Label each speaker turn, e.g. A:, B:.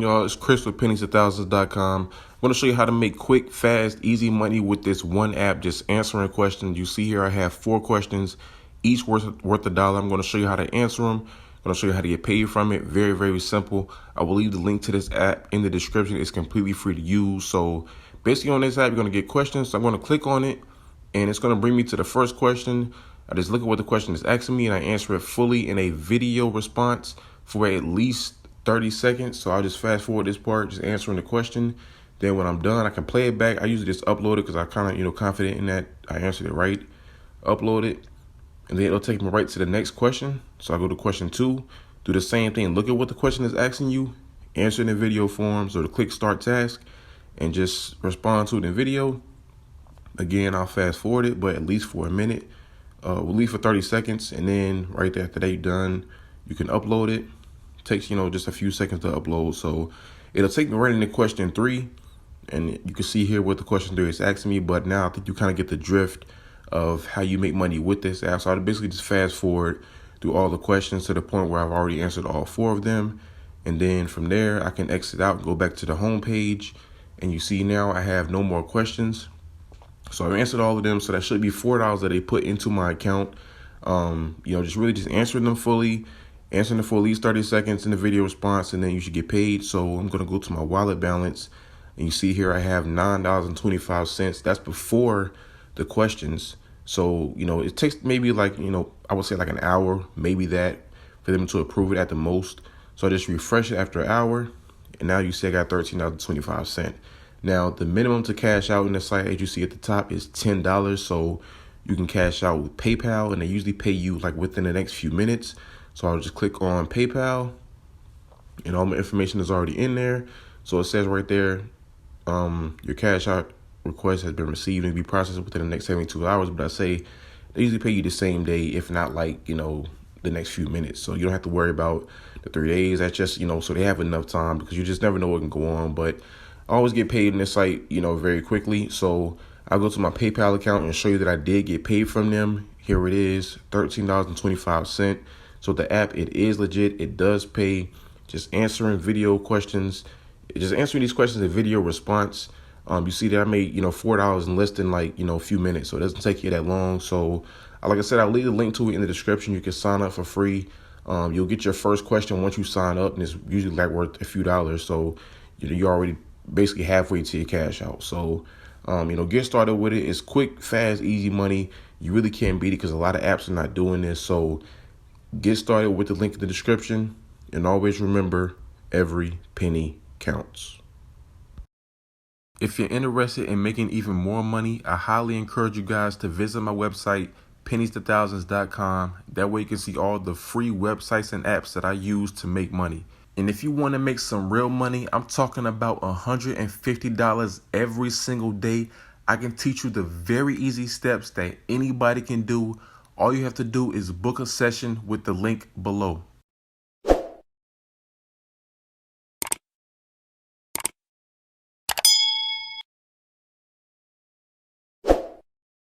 A: y'all? It's Chris with pennies1000s.com. I'm going to show you how to make quick, fast, easy money with this one app, just answering questions. You see here I have 4 questions, each worth $1. I'm going to show you how to answer them. I'm going to show you how to get paid from it. Very, very simple. I will leave the link to this app in the description. It's completely free to use. So basically on this app, you're going to get questions. So I'm going to click on it, and it's going to bring me to the first question. I just look at what the question is asking me, and I answer it fully in a video response for at least 30 seconds. So I'll just fast forward this part, just answering the question. Then when I'm done, I can play it back. I usually just upload it because I kind of, confident in that I answered it right. Upload it, and then it'll take me right to the next question. So I go to question 2, do the same thing. Look at what the question is asking you, answer it in video form. So to click start task and just respond to it in video. Again, I'll fast forward it, but at least for a minute. We'll leave for 30 seconds, and then right there after they're done, you can upload it. Takes just a few seconds to upload. So it'll take me right into question 3, and you can see here what the question 3 is asking me. But now I think you kind of get the drift of how you make money with this app. So I basically just fast forward through all the questions to the point where I've already answered all 4 of them, and then from there I can exit out and go back to the home page, and you see now I have no more questions. So I've answered all of them. So that should be $4 that they put into my account. Just answering them fully, answering them for at least 30 seconds in the video response, and then you should get paid. So I'm going to go to my wallet balance, and you see here I have $9.25. That's before the questions. So, it takes maybe I would say like an hour, maybe that, for them to approve it at the most. So I just refresh it after an hour, and now you see I got $13.25. Now, the minimum to cash out in the site, as you see at the top, is $10. So you can cash out with PayPal, and they usually pay you like within the next few minutes. So I'll just click on PayPal, and all my information is already in there. So it says right there, your cash out request has been received and will be processed within the next 72 hours. But I say they usually pay you the same day, if not the next few minutes. So you don't have to worry about the 3 days. That's just, so they have enough time, because you just never know what can go on. But I always get paid in this site, very quickly. So I'll go to my PayPal account and show you that I did get paid from them. Here it is, $13.25. So the app, it is legit. It does pay. Just answering video questions, just answering these questions in video response. You see that I made, $4 in less than a few minutes. So it doesn't take you that long. So like I said, I'll leave a link to it in the description. You can sign up for free. You'll get your first question once you sign up, and it's usually worth a few dollars. So you're already basically halfway to your cash out. So, get started with it. It's quick, fast, easy money. You really can't beat it, because a lot of apps are not doing this. So get started with the link in the description, and always remember, every penny counts. If you're interested in making even more money, I highly encourage you guys to visit my website, pennies1000s.com. That way you can see all the free websites and apps that I use to make money. And if you want to make some real money, I'm talking about $150 every single day. I can teach you the very easy steps that anybody can do. All you have to do is book a session with the link below.